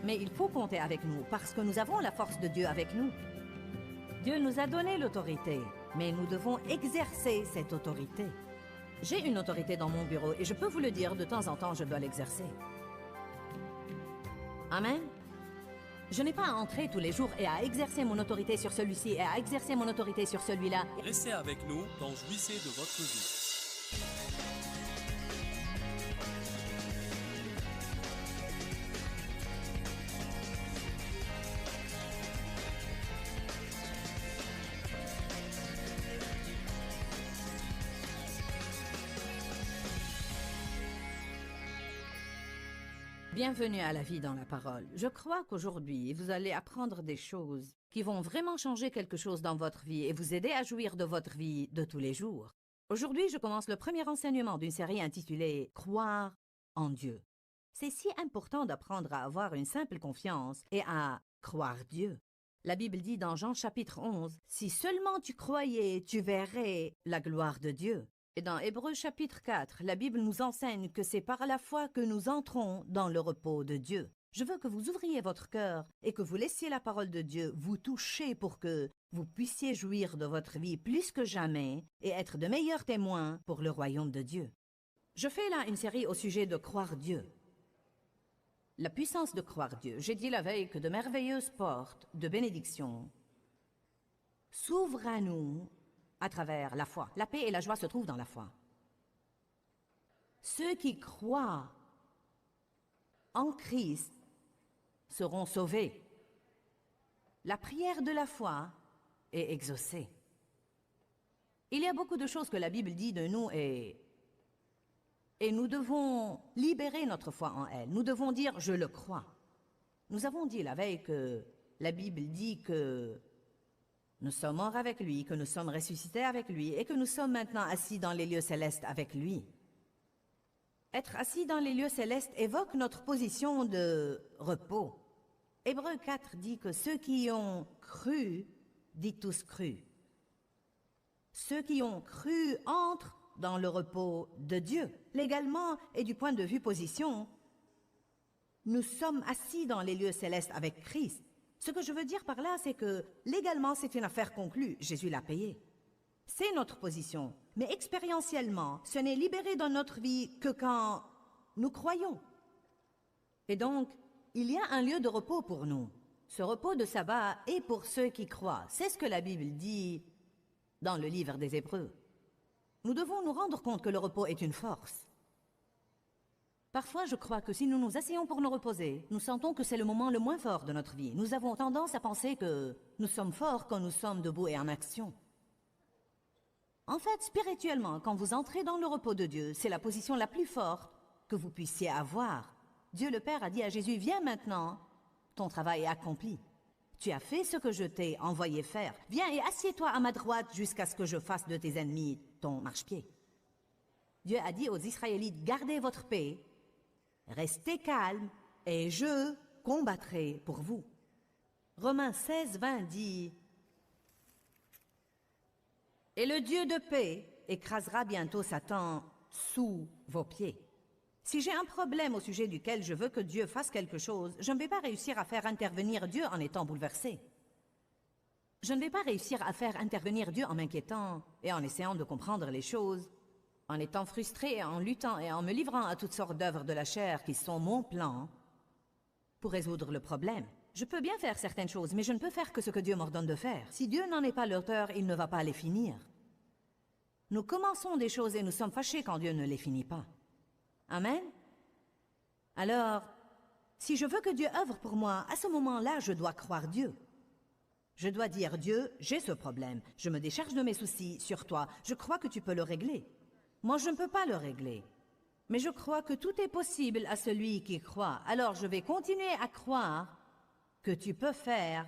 Mais il faut compter avec nous parce que nous avons la force de Dieu avec nous. Dieu nous a donné l'autorité, mais nous devons exercer cette autorité. J'ai une autorité dans mon bureau et je peux vous le dire, de temps en temps, je dois l'exercer. Amen. Je n'ai pas à entrer tous les jours et à exercer mon autorité sur celui-ci et à exercer mon autorité sur celui-là. Restez avec nous dans Jouissez de votre vie. Bienvenue à la vie dans la parole. Je crois qu'aujourd'hui, vous allez apprendre des choses qui vont vraiment changer quelque chose dans votre vie et vous aider à jouir de votre vie de tous les jours. Aujourd'hui, je commence le premier enseignement d'une série intitulée « Croire en Dieu ». C'est si important d'apprendre à avoir une simple confiance et à croire Dieu. La Bible dit dans Jean chapitre 11, « Si seulement tu croyais, tu verrais la gloire de Dieu ». Et dans Hébreux chapitre 4, la Bible nous enseigne que c'est par la foi que nous entrons dans le repos de Dieu. Je veux que vous ouvriez votre cœur et que vous laissiez la parole de Dieu vous toucher pour que vous puissiez jouir de votre vie plus que jamais et être de meilleurs témoins pour le royaume de Dieu. Je fais là une série au sujet de croire Dieu. La puissance de croire Dieu. J'ai dit la veille que de merveilleuses portes de bénédiction s'ouvrent à nous à travers la foi. La paix et la joie se trouvent dans la foi. Ceux qui croient en Christ seront sauvés. La prière de la foi est exaucée. Il y a beaucoup de choses que la Bible dit de nous et nous devons libérer notre foi en elle. Nous devons dire « je le crois ». Nous avons dit la veille que la Bible dit que nous sommes morts avec lui, que nous sommes ressuscités avec lui et que nous sommes maintenant assis dans les lieux célestes avec lui. Être assis dans les lieux célestes évoque notre position de repos. Hébreux 4 dit que ceux qui ont cru, dit tous cru. Ceux qui ont cru entrent dans le repos de Dieu. Légalement et du point de vue position, nous sommes assis dans les lieux célestes avec Christ. Ce que je veux dire par là, c'est que légalement, c'est une affaire conclue. Jésus l'a payé. C'est notre position. Mais expérientiellement, ce n'est libéré dans notre vie que quand nous croyons. Et donc, il y a un lieu de repos pour nous. Ce repos de sabbat est pour ceux qui croient. C'est ce que la Bible dit dans le livre des Hébreux. Nous devons nous rendre compte que le repos est une force. Parfois, je crois que si nous nous asseyons pour nous reposer, nous sentons que c'est le moment le moins fort de notre vie. Nous avons tendance à penser que nous sommes forts quand nous sommes debout et en action. En fait, spirituellement, quand vous entrez dans le repos de Dieu, c'est la position la plus forte que vous puissiez avoir. Dieu le Père a dit à Jésus, « Viens maintenant, ton travail est accompli. Tu as fait ce que je t'ai envoyé faire. Viens et assieds-toi à ma droite jusqu'à ce que je fasse de tes ennemis ton marchepied. » Dieu a dit aux Israélites, « Gardez votre paix. Restez calmes et je combattrai pour vous. » Romains 16, 20 dit « Et le Dieu de paix écrasera bientôt Satan sous vos pieds. » Si j'ai un problème au sujet duquel je veux que Dieu fasse quelque chose, je ne vais pas réussir à faire intervenir Dieu en étant bouleversé. Je ne vais pas réussir à faire intervenir Dieu en m'inquiétant et en essayant de comprendre les choses, en étant frustré, en luttant et en me livrant à toutes sortes d'œuvres de la chair qui sont mon plan pour résoudre le problème. Je peux bien faire certaines choses, mais je ne peux faire que ce que Dieu m'ordonne de faire. Si Dieu n'en est pas l'auteur, il ne va pas les finir. Nous commençons des choses et nous sommes fâchés quand Dieu ne les finit pas. Amen? Alors, si je veux que Dieu œuvre pour moi, à ce moment-là, je dois croire Dieu. Je dois dire, Dieu, j'ai ce problème. Je me décharge de mes soucis sur toi. Je crois que tu peux le régler. Moi, je ne peux pas le régler. Mais je crois que tout est possible à celui qui croit. Alors, je vais continuer à croire que tu peux faire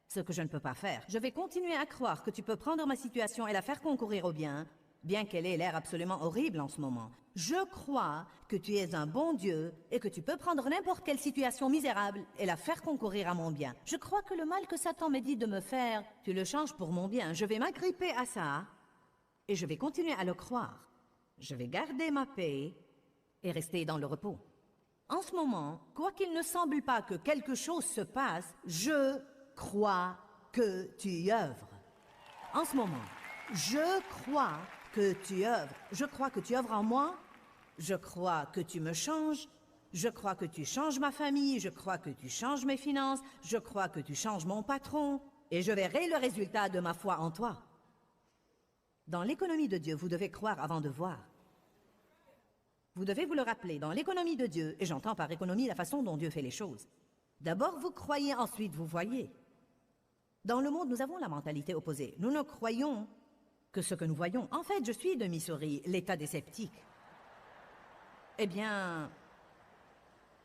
ce que je ne peux pas faire. Je vais continuer à croire que tu peux prendre ma situation et la faire concourir au bien, bien qu'elle ait l'air absolument horrible en ce moment. Je crois que tu es un bon Dieu et que tu peux prendre n'importe quelle situation misérable et la faire concourir à mon bien. Je crois que le mal que Satan m'a dit de me faire, tu le changes pour mon bien. Je vais m'agripper à ça et je vais continuer à le croire. Je vais garder ma paix et rester dans le repos. En ce moment, quoiqu'il ne semble pas que quelque chose se passe, je crois que tu y œuvres. En ce moment, je crois que tu œuvres. Je crois que tu œuvres en moi. Je crois que tu me changes. Je crois que tu changes ma famille. Je crois que tu changes mes finances. Je crois que tu changes mon patron. Et je verrai le résultat de ma foi en toi. Dans l'économie de Dieu, vous devez croire avant de voir. Vous devez vous le rappeler, dans l'économie de Dieu, et j'entends par économie la façon dont Dieu fait les choses. D'abord, vous croyez, ensuite vous voyez. Dans le monde, nous avons la mentalité opposée. Nous ne croyons que ce que nous voyons. En fait, je suis de Missouri, l'État des sceptiques. Eh bien,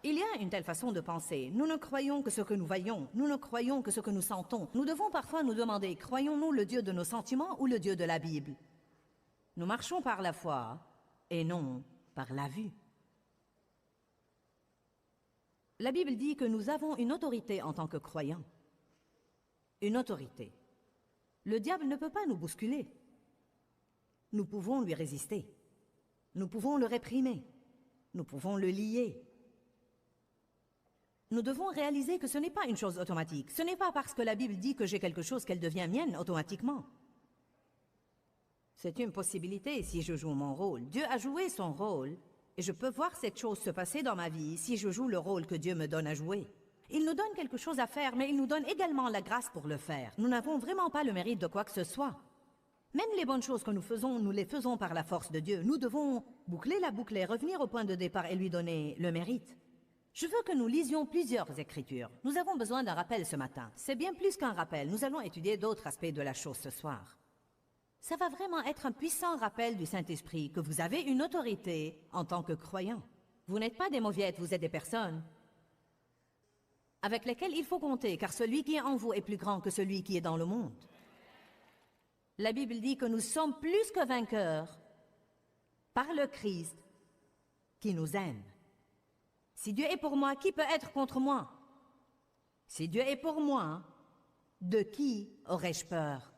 il y a une telle façon de penser. Nous ne croyons que ce que nous voyons. Nous ne croyons que ce que nous sentons. Nous devons parfois nous demander, croyons-nous le Dieu de nos sentiments ou le Dieu de la Bible? Nous marchons par la foi et non par la vue. La Bible dit que nous avons une autorité en tant que croyants. Une autorité. Le diable ne peut pas nous bousculer. Nous pouvons lui résister. Nous pouvons le réprimer. Nous pouvons le lier. Nous devons réaliser que ce n'est pas une chose automatique. Ce n'est pas parce que la Bible dit que j'ai quelque chose qu'elle devient mienne automatiquement. C'est une possibilité si je joue mon rôle. Dieu a joué son rôle et je peux voir cette chose se passer dans ma vie si je joue le rôle que Dieu me donne à jouer. Il nous donne quelque chose à faire, mais il nous donne également la grâce pour le faire. Nous n'avons vraiment pas le mérite de quoi que ce soit. Même les bonnes choses que nous faisons, nous les faisons par la force de Dieu. Nous devons boucler la boucle et revenir au point de départ et lui donner le mérite. Je veux que nous lisions plusieurs écritures. Nous avons besoin d'un rappel ce matin. C'est bien plus qu'un rappel. Nous allons étudier d'autres aspects de la chose ce soir. Ça va vraiment être un puissant rappel du Saint-Esprit que vous avez une autorité en tant que croyant. Vous n'êtes pas des mauviettes, vous êtes des personnes avec lesquelles il faut compter, car celui qui est en vous est plus grand que celui qui est dans le monde. La Bible dit que nous sommes plus que vainqueurs par le Christ qui nous aime. Si Dieu est pour moi, qui peut être contre moi? Si Dieu est pour moi, de qui aurais-je peur?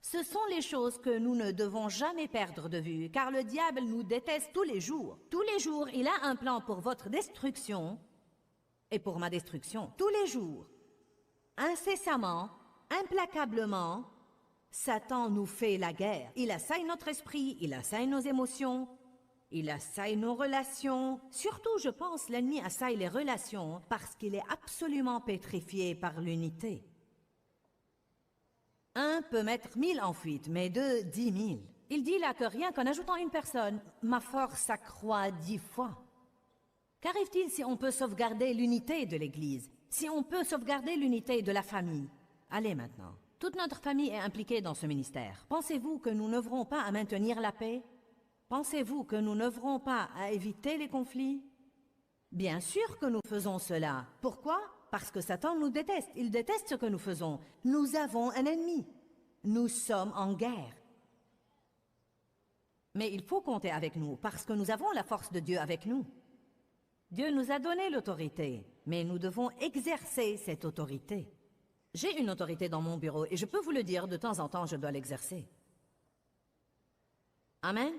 Ce sont les choses que nous ne devons jamais perdre de vue, car le diable nous déteste tous les jours. Tous les jours, il a un plan pour votre destruction et pour ma destruction. Tous les jours, incessamment, implacablement, Satan nous fait la guerre. Il assaille notre esprit, il assaille nos émotions, il assaille nos relations. Surtout, je pense, l'ennemi assaille les relations parce qu'il est absolument pétrifié par l'unité. Un peut mettre 1000 en fuite, mais deux, 10 000. Il dit là que rien qu'en ajoutant une personne, ma force s'accroît 10 fois. Qu'arrive-t-il si on peut sauvegarder l'unité de l'Église? Si on peut sauvegarder l'unité de la famille? Allez maintenant. Toute notre famille est impliquée dans ce ministère. Pensez-vous que nous n'œuvrons pas à maintenir la paix? Pensez-vous que nous n'œuvrons pas à éviter les conflits? Bien sûr que nous faisons cela. Pourquoi? Parce que Satan nous déteste. Il déteste ce que nous faisons. Nous avons un ennemi. Nous sommes en guerre. Mais il faut compter avec nous, parce que nous avons la force de Dieu avec nous. Dieu nous a donné l'autorité, mais nous devons exercer cette autorité. J'ai une autorité dans mon bureau, et je peux vous le dire, de temps en temps, je dois l'exercer. Amen.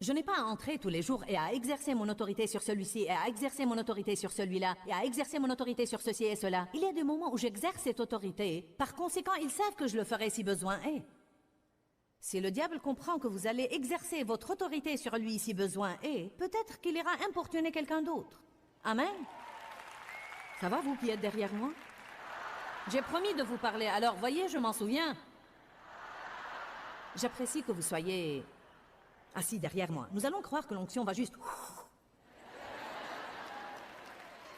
Je n'ai pas à entrer tous les jours et à exercer mon autorité sur celui-ci, et à exercer mon autorité sur celui-là, et à exercer mon autorité sur ceci et cela. Il y a des moments où j'exerce cette autorité. Par conséquent, ils savent que je le ferai si besoin est. Si le diable comprend que vous allez exercer votre autorité sur lui si besoin est, peut-être qu'il ira importuner quelqu'un d'autre. Amen. Ça va, vous qui êtes derrière moi? J'ai promis de vous parler, alors voyez, je m'en souviens. J'apprécie que vous soyez assis derrière moi. Nous allons croire que l'onction va juste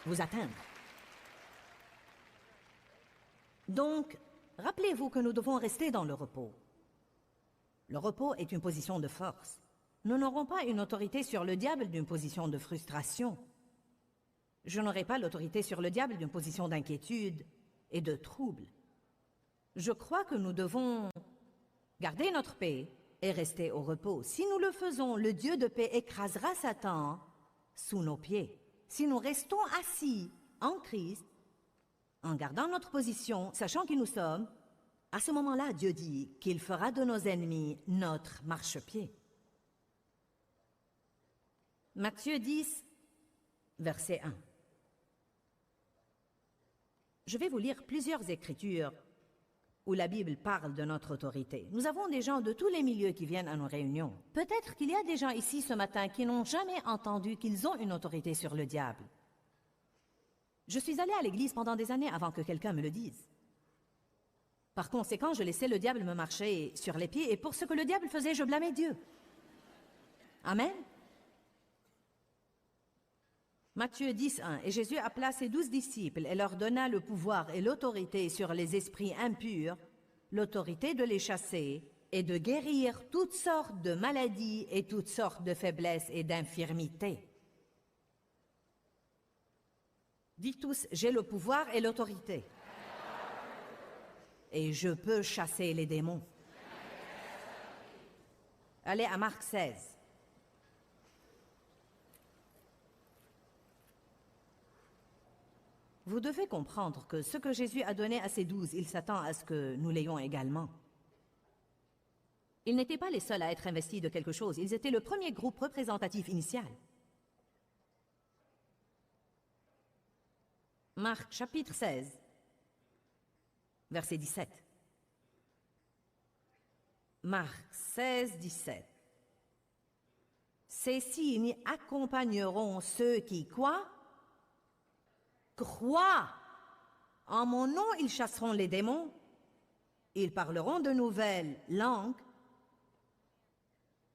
vous atteindre. Donc, rappelez-vous que nous devons rester dans le repos. Le repos est une position de force. Nous n'aurons pas une autorité sur le diable d'une position de frustration. Je n'aurai pas l'autorité sur le diable d'une position d'inquiétude et de trouble. Je crois que nous devons garder notre paix et rester au repos. Si nous le faisons, le Dieu de paix écrasera Satan sous nos pieds. Si nous restons assis en Christ, en gardant notre position, sachant qui nous sommes, à ce moment-là, Dieu dit qu'il fera de nos ennemis notre marchepied. Matthieu 10, verset 1. Je vais vous lire plusieurs écritures où la Bible parle de notre autorité. Nous avons des gens de tous les milieux qui viennent à nos réunions. Peut-être qu'il y a des gens ici ce matin qui n'ont jamais entendu qu'ils ont une autorité sur le diable. Je suis allée à l'église pendant des années avant que quelqu'un me le dise. Par conséquent, je laissais le diable me marcher sur les pieds et pour ce que le diable faisait, je blâmais Dieu. Amen. Matthieu 10:1. Et Jésus appela ses 12 disciples et leur donna le pouvoir et l'autorité sur les esprits impurs, l'autorité de les chasser et de guérir toutes sortes de maladies et toutes sortes de faiblesses et d'infirmités. Dites tous, j'ai le pouvoir et l'autorité. Et je peux chasser les démons. Allez à Marc 16. Vous devez comprendre que ce que Jésus a donné à ses 12, il s'attend à ce que nous l'ayons également. Ils n'étaient pas les seuls à être investis de quelque chose, ils étaient le premier groupe représentatif initial. Marc chapitre 16, verset 17. Marc 16, 17. Ces signes accompagneront ceux qui, quoi? Croient. En mon nom, ils chasseront les démons. Ils parleront de nouvelles langues.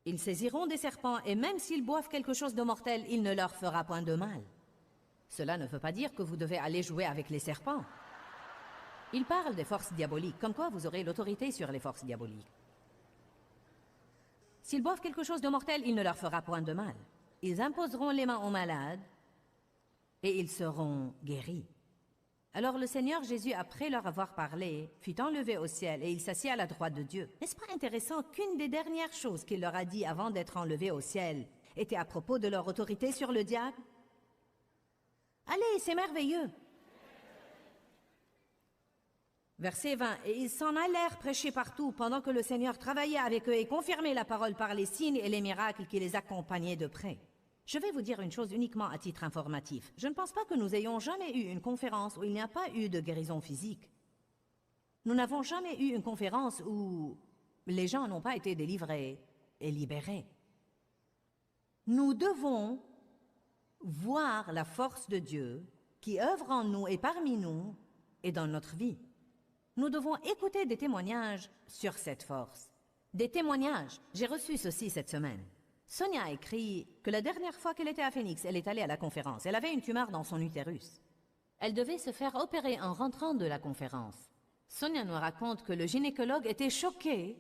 Ils saisiront des serpents et même s'ils boivent quelque chose de mortel, il ne leur fera point de mal. Cela ne veut pas dire que vous devez aller jouer avec les serpents. Il parle des forces diaboliques, comme quoi vous aurez l'autorité sur les forces diaboliques. S'ils boivent quelque chose de mortel, il ne leur fera point de mal. Ils imposeront les mains aux malades et ils seront guéris. Alors le Seigneur Jésus, après leur avoir parlé, fut enlevé au ciel et il s'assit à la droite de Dieu. N'est-ce pas intéressant qu'une des dernières choses qu'il leur a dit avant d'être enlevé au ciel était à propos de leur autorité sur le diable? Allez, c'est merveilleux. Verset 20. Et ils s'en allèrent prêcher partout pendant que le Seigneur travaillait avec eux et confirmait la parole par les signes et les miracles qui les accompagnaient de près. Je vais vous dire une chose uniquement à titre informatif. Je ne pense pas que nous ayons jamais eu une conférence où il n'y a pas eu de guérison physique. Nous n'avons jamais eu une conférence où les gens n'ont pas été délivrés et libérés. Nous devons voir la force de Dieu qui œuvre en nous et parmi nous et dans notre vie. Nous devons écouter des témoignages sur cette force. Des témoignages. J'ai reçu ceci cette semaine. Sonia a écrit que la dernière fois qu'elle était à Phoenix, elle est allée à la conférence. Elle avait une tumeur dans son utérus. Elle devait se faire opérer en rentrant de la conférence. Sonia nous raconte que le gynécologue était choqué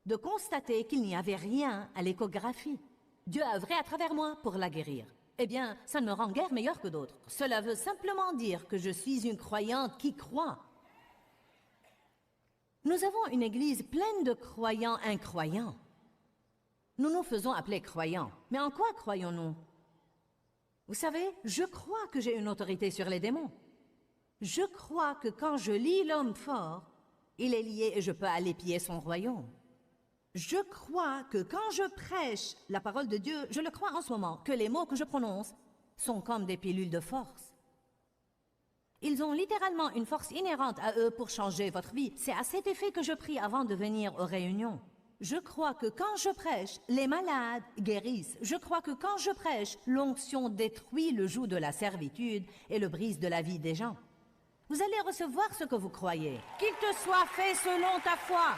de constater qu'il n'y avait rien à l'échographie. Dieu a œuvré à travers moi pour la guérir. Eh bien, ça ne me rend guère meilleure que d'autres. Cela veut simplement dire que je suis une croyante qui croit. Nous avons une église pleine de croyants incroyants. Nous nous faisons appeler croyants. Mais en quoi croyons-nous? Vous savez, je crois que j'ai une autorité sur les démons. Je crois que quand je lis l'homme fort, il est lié et je peux aller piller son royaume. Je crois que quand je prêche la parole de Dieu, je le crois en ce moment, que les mots que je prononce sont comme des pilules de force. Ils ont littéralement une force inhérente à eux pour changer votre vie. C'est à cet effet que je prie avant de venir aux réunions. Je crois que quand je prêche, les malades guérissent. Je crois que quand je prêche, l'onction détruit le joug de la servitude et le brise de la vie des gens. Vous allez recevoir ce que vous croyez. Qu'il te soit fait selon ta foi.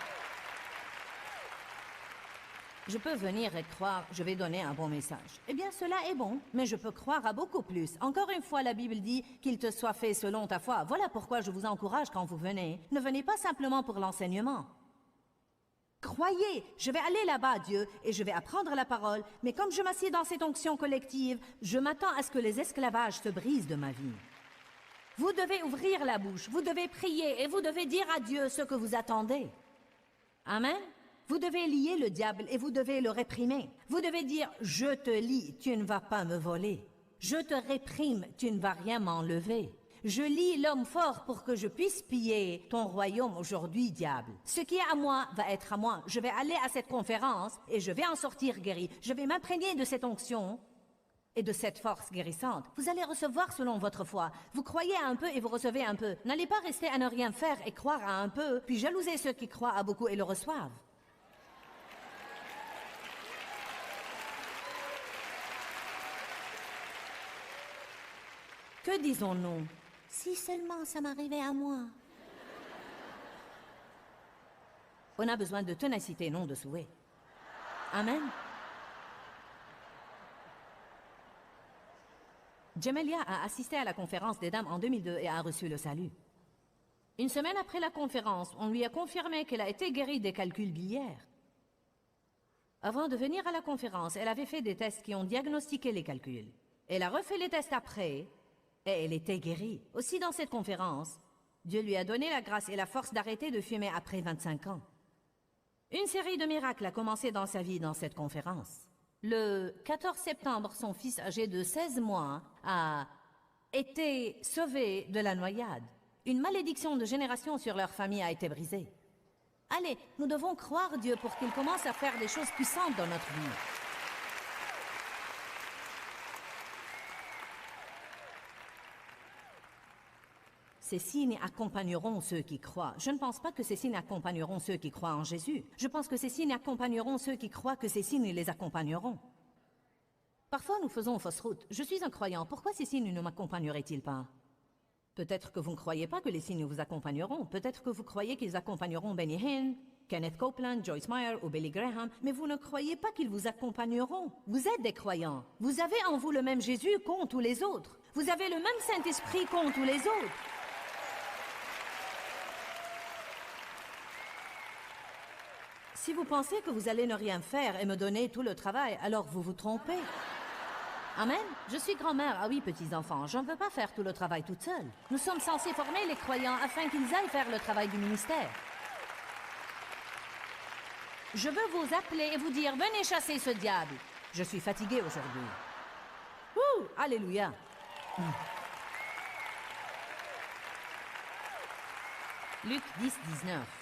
Je peux venir et croire, je vais donner un bon message. Eh bien, cela est bon, mais je peux croire à beaucoup plus. Encore une fois, la Bible dit qu'il te soit fait selon ta foi. Voilà pourquoi je vous encourage quand vous venez. Ne venez pas simplement pour l'enseignement. Croyez, je vais aller là-bas, Dieu, et je vais apprendre la parole, mais comme je m'assieds dans cette onction collective, je m'attends à ce que les esclavages se brisent de ma vie. Vous devez ouvrir la bouche, vous devez prier, et vous devez dire à Dieu ce que vous attendez. Amen. Vous devez lier le diable et vous devez le réprimer. Vous devez dire, je te lie, tu ne vas pas me voler. Je te réprime, tu ne vas rien m'enlever. Je lie l'homme fort pour que je puisse piller ton royaume aujourd'hui, diable. Ce qui est à moi va être à moi. Je vais aller à cette conférence et je vais en sortir guéri. Je vais m'imprégner de cette onction et de cette force guérissante. Vous allez recevoir selon votre foi. Vous croyez à un peu et vous recevez un peu. N'allez pas rester à ne rien faire et croire à un peu, puis jalouser ceux qui croient à beaucoup et le reçoivent. Que disons-nous? Si seulement ça m'arrivait à moi. On a besoin de ténacité, non de souhait. Amen. Jamelia a assisté à la conférence des dames en 2002 et a reçu le salut. Une semaine après la conférence, on lui a confirmé qu'elle a été guérie des calculs biliaires. Avant de venir à la conférence, elle avait fait des tests qui ont diagnostiqué les calculs. Elle a refait les tests après et elle était guérie. Aussi dans cette conférence, Dieu lui a donné la grâce et la force d'arrêter de fumer après 25 ans. Une série de miracles a commencé dans sa vie dans cette conférence. Le 14 septembre, son fils âgé de 16 mois a été sauvé de la noyade. Une malédiction de génération sur leur famille a été brisée. Allez, nous devons croire Dieu pour qu'il commence à faire des choses puissantes dans notre vie. Ces signes accompagneront ceux qui croient. Je ne pense pas que ces signes accompagneront ceux qui croient en Jésus. Je pense que ces signes accompagneront ceux qui croient que ces signes les accompagneront. Parfois, nous faisons fausse route. Je suis un croyant. Pourquoi ces signes ne m'accompagneraient-ils pas? Peut-être que vous ne croyez pas que les signes vous accompagneront. Peut-être que vous croyez qu'ils accompagneront Benny Hinn, Kenneth Copeland, Joyce Meyer ou Billy Graham, mais vous ne croyez pas qu'ils vous accompagneront. Vous êtes des croyants. Vous avez en vous le même Jésus qu'ont tous les autres. Vous avez le même Saint-Esprit qu'ont tous les autres. Si vous pensez que vous allez ne rien faire et me donner tout le travail, alors vous vous trompez. Amen. Je suis grand-mère. Ah oui, petits-enfants, je ne veux pas faire tout le travail toute seule. Nous sommes censés former les croyants afin qu'ils aillent faire le travail du ministère. Je veux vous appeler et vous dire, venez chasser ce diable. Je suis fatiguée aujourd'hui. Ouh, alléluia. Luc 10, 19.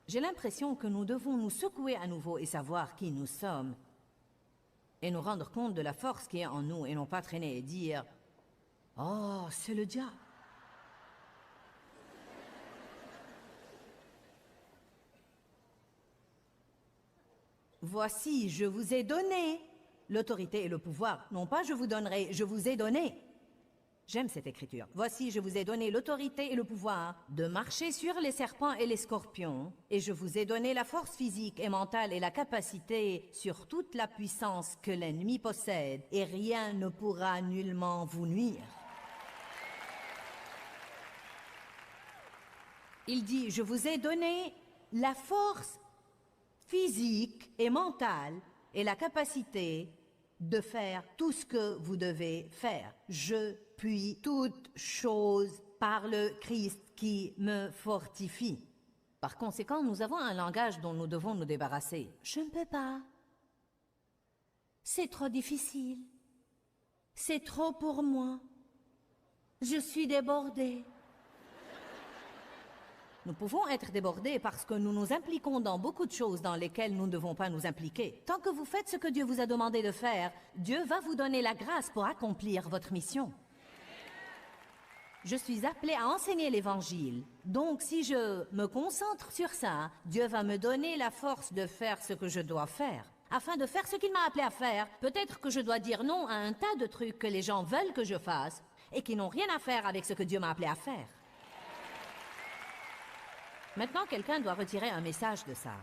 J'ai l'impression que nous devons nous secouer à nouveau et savoir qui nous sommes. Et nous rendre compte de la force qui est en nous et non pas traîner et dire « Oh, c'est le diable !» Voici, je vous ai donné l'autorité et le pouvoir. Non pas je vous donnerai, je vous ai donné. J'aime cette écriture. Voici, je vous ai donné l'autorité et le pouvoir de marcher sur les serpents et les scorpions, et je vous ai donné la force physique et mentale et la capacité sur toute la puissance que l'ennemi possède, et rien ne pourra nullement vous nuire. Il dit, je vous ai donné la force physique et mentale et la capacité de faire tout ce que vous devez faire. Je puis toute chose par le Christ qui me fortifie. Par conséquent, nous avons un langage dont nous devons nous débarrasser. Je ne peux pas. C'est trop difficile. C'est trop pour moi. Je suis débordée. Nous pouvons être débordés parce que nous nous impliquons dans beaucoup de choses dans lesquelles nous ne devons pas nous impliquer. Tant que vous faites ce que Dieu vous a demandé de faire, Dieu va vous donner la grâce pour accomplir votre mission. Je suis appelée à enseigner l'Évangile. Donc, si je me concentre sur ça, Dieu va me donner la force de faire ce que je dois faire. Afin de faire ce qu'il m'a appelé à faire, peut-être que je dois dire non à un tas de trucs que les gens veulent que je fasse et qui n'ont rien à faire avec ce que Dieu m'a appelé à faire. Maintenant, quelqu'un doit retirer un message de ça.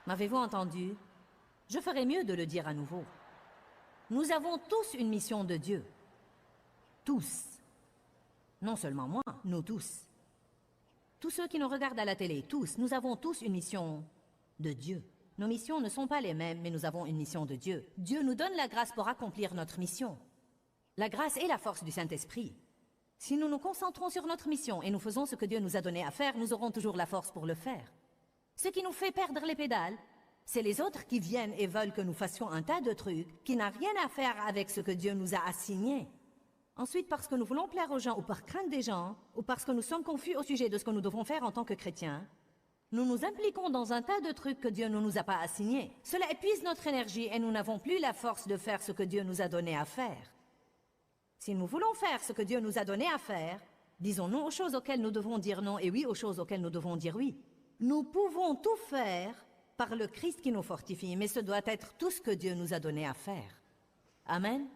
M'avez-vous entendu? Je ferais mieux de le dire à nouveau. Nous avons tous une mission de Dieu. Tous. Non seulement moi, nous tous. Tous ceux qui nous regardent à la télé, tous, nous avons tous une mission de Dieu. Nos missions ne sont pas les mêmes, mais nous avons une mission de Dieu. Dieu nous donne la grâce pour accomplir notre mission. La grâce est la force du Saint-Esprit. Si nous nous concentrons sur notre mission et nous faisons ce que Dieu nous a donné à faire, nous aurons toujours la force pour le faire. Ce qui nous fait perdre les pédales, c'est les autres qui viennent et veulent que nous fassions un tas de trucs qui n'ont rien à faire avec ce que Dieu nous a assigné. Ensuite, parce que nous voulons plaire aux gens ou par crainte des gens, ou parce que nous sommes confus au sujet de ce que nous devons faire en tant que chrétiens, nous nous impliquons dans un tas de trucs que Dieu ne nous a pas assignés. Cela épuise notre énergie et nous n'avons plus la force de faire ce que Dieu nous a donné à faire. Si nous voulons faire ce que Dieu nous a donné à faire, disons non aux choses auxquelles nous devons dire non et oui aux choses auxquelles nous devons dire oui. Nous pouvons tout faire par le Christ qui nous fortifie, mais ce doit être tout ce que Dieu nous a donné à faire. Amen.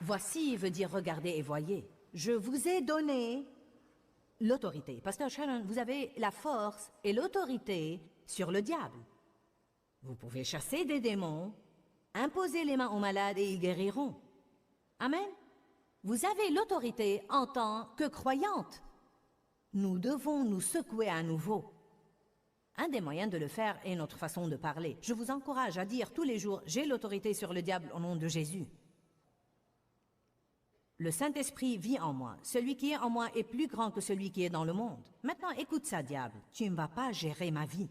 Voici veut dire regardez et voyez. Je vous ai donné l'autorité. Pasteur Shannon, vous avez la force et l'autorité sur le diable. Vous pouvez chasser des démons, imposer les mains aux malades et ils guériront. Amen. Vous avez l'autorité en tant que croyante. Nous devons nous secouer à nouveau. Un des moyens de le faire est notre façon de parler. Je vous encourage à dire tous les jours, j'ai l'autorité sur le diable au nom de Jésus. Le Saint-Esprit vit en moi. Celui qui est en moi est plus grand que celui qui est dans le monde. Maintenant, écoute ça, diable. Tu ne vas pas gérer ma vie.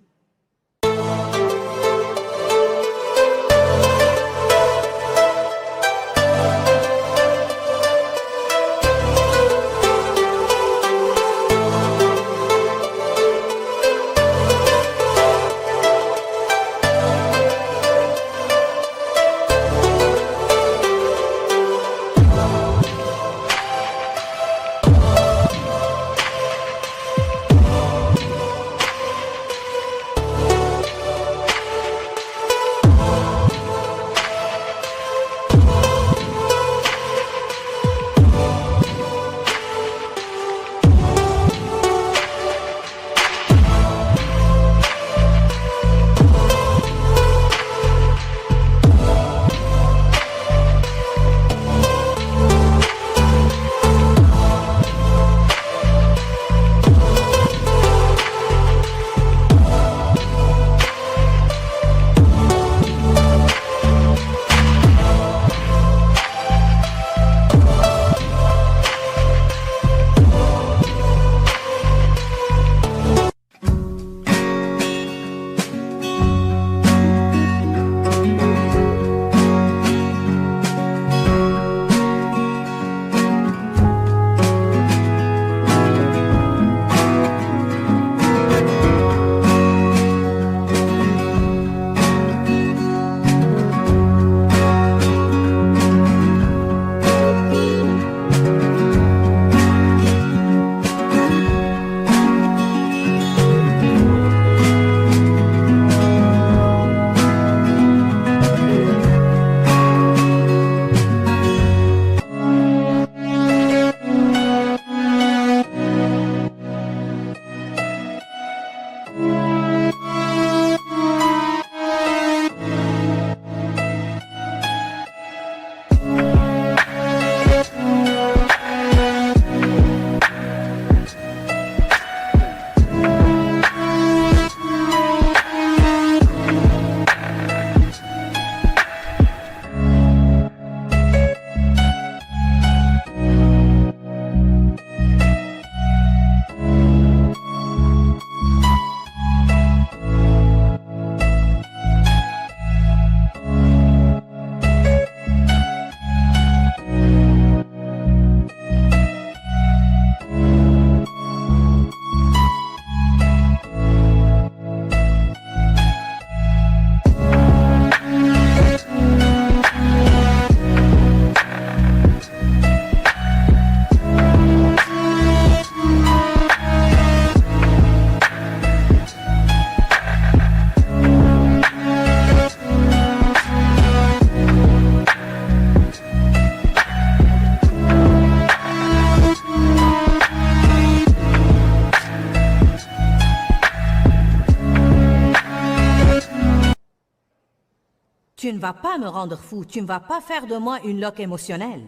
Tu ne vas pas me rendre fou, tu ne vas pas faire de moi une loque émotionnelle.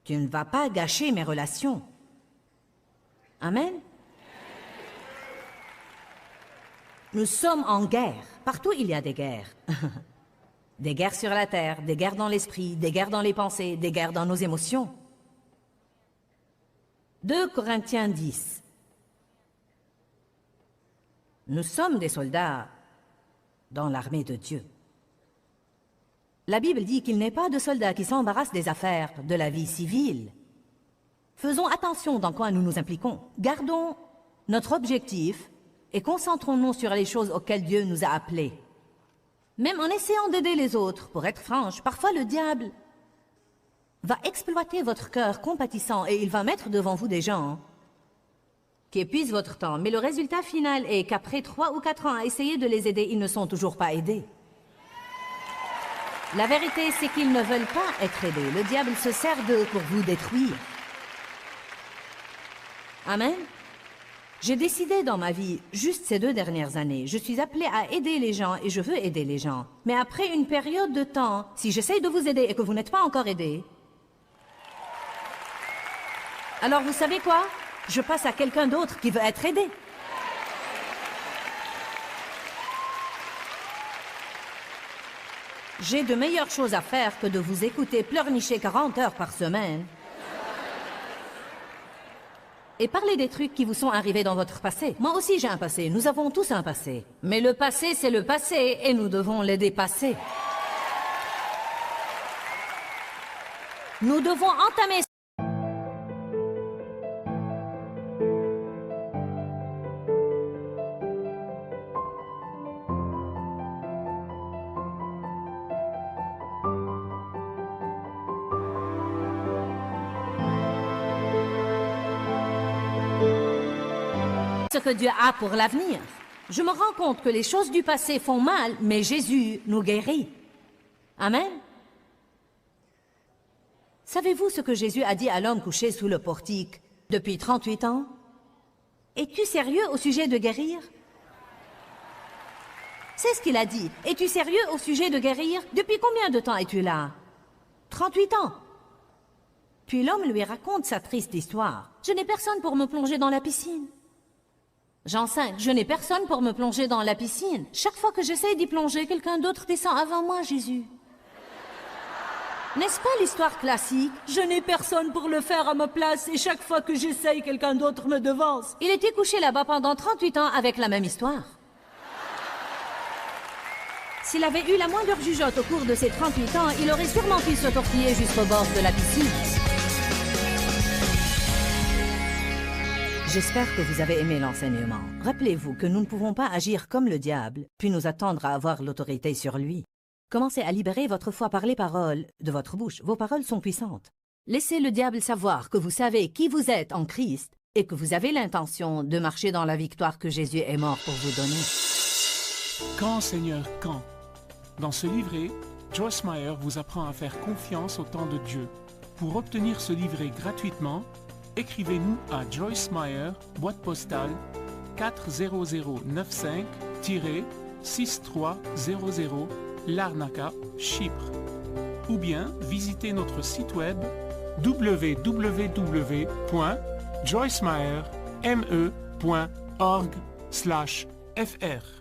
Tu ne vas pas gâcher mes relations. Amen. Nous sommes en guerre. Partout il y a des guerres. Des guerres sur la terre, des guerres dans l'esprit, des guerres dans les pensées, des guerres dans nos émotions. 2 Corinthiens 10. Nous sommes des soldats dans l'armée de Dieu. La Bible dit qu'il n'est pas de soldats qui s'embarrassent des affaires de la vie civile. Faisons attention dans quoi nous nous impliquons. Gardons notre objectif et concentrons-nous sur les choses auxquelles Dieu nous a appelés. Même en essayant d'aider les autres, pour être franche, parfois le diable va exploiter votre cœur compatissant et il va mettre devant vous des gens qui épuisent votre temps. Mais le résultat final est qu'après 3 ou 4 ans à essayer de les aider, ils ne sont toujours pas aidés. La vérité, c'est qu'ils ne veulent pas être aidés. Le diable se sert d'eux pour vous détruire. Amen. J'ai décidé dans ma vie, juste ces 2 dernières années, je suis appelée à aider les gens et je veux aider les gens. Mais après une période de temps, si j'essaye de vous aider et que vous n'êtes pas encore aidé, alors vous savez quoi? Je passe à quelqu'un d'autre qui veut être aidé. J'ai de meilleures choses à faire que de vous écouter pleurnicher 40 heures par semaine et parler des trucs qui vous sont arrivés dans votre passé. Moi aussi j'ai un passé, nous avons tous un passé. Mais le passé, c'est le passé et nous devons les dépasser. Nous devons entamer... ce que Dieu a pour l'avenir. Je me rends compte que les choses du passé font mal, mais Jésus nous guérit. Amen. Savez-vous ce que Jésus a dit à l'homme couché sous le portique depuis 38 ans? Es-tu sérieux au sujet de guérir? C'est ce qu'il a dit. Es-tu sérieux au sujet de guérir? Depuis combien de temps es-tu là? 38 ans. Puis l'homme lui raconte sa triste histoire. Je n'ai personne pour me plonger dans la piscine. Jean 5, je n'ai personne pour me plonger dans la piscine. Chaque fois que j'essaie d'y plonger, quelqu'un d'autre descend avant moi, Jésus. N'est-ce pas l'histoire classique? Je n'ai personne pour le faire à ma place et chaque fois que j'essaye, quelqu'un d'autre me devance. Il était couché là-bas pendant 38 ans avec la même histoire. S'il avait eu la moindre jugeote au cours de ces 38 ans, il aurait sûrement pu se tortiller jusqu'au bord de la piscine. J'espère que vous avez aimé l'enseignement. Rappelez-vous que nous ne pouvons pas agir comme le diable, puis nous attendre à avoir l'autorité sur lui. Commencez à libérer votre foi par les paroles de votre bouche. Vos paroles sont puissantes. Laissez le diable savoir que vous savez qui vous êtes en Christ et que vous avez l'intention de marcher dans la victoire que Jésus est mort pour vous donner. Quand, Seigneur, quand? Dans ce livret, Joyce Meyer vous apprend à faire confiance au temps de Dieu. Pour obtenir ce livret gratuitement, écrivez-nous à Joyce Meyer, boîte postale 40095-6300, Larnaca, Chypre. Ou bien visitez notre site web www.joycemeyerme.org/fr.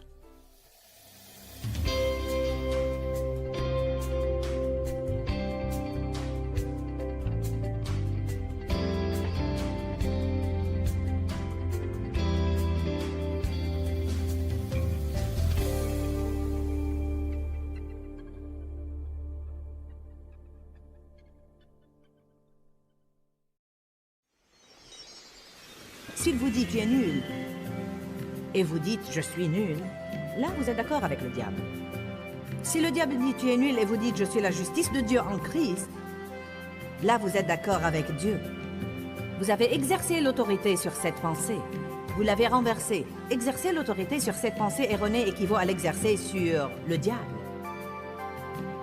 S'il vous dit tu es nul, et vous dites je suis nul, là vous êtes d'accord avec le diable. Si le diable dit tu es nul et vous dites je suis la justice de Dieu en Christ, là vous êtes d'accord avec Dieu. Vous avez exercé l'autorité sur cette pensée. Vous l'avez renversée. Exercer l'autorité sur cette pensée erronée équivaut à l'exercer sur le diable.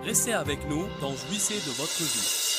Restez avec nous dans Jouissez de votre vie.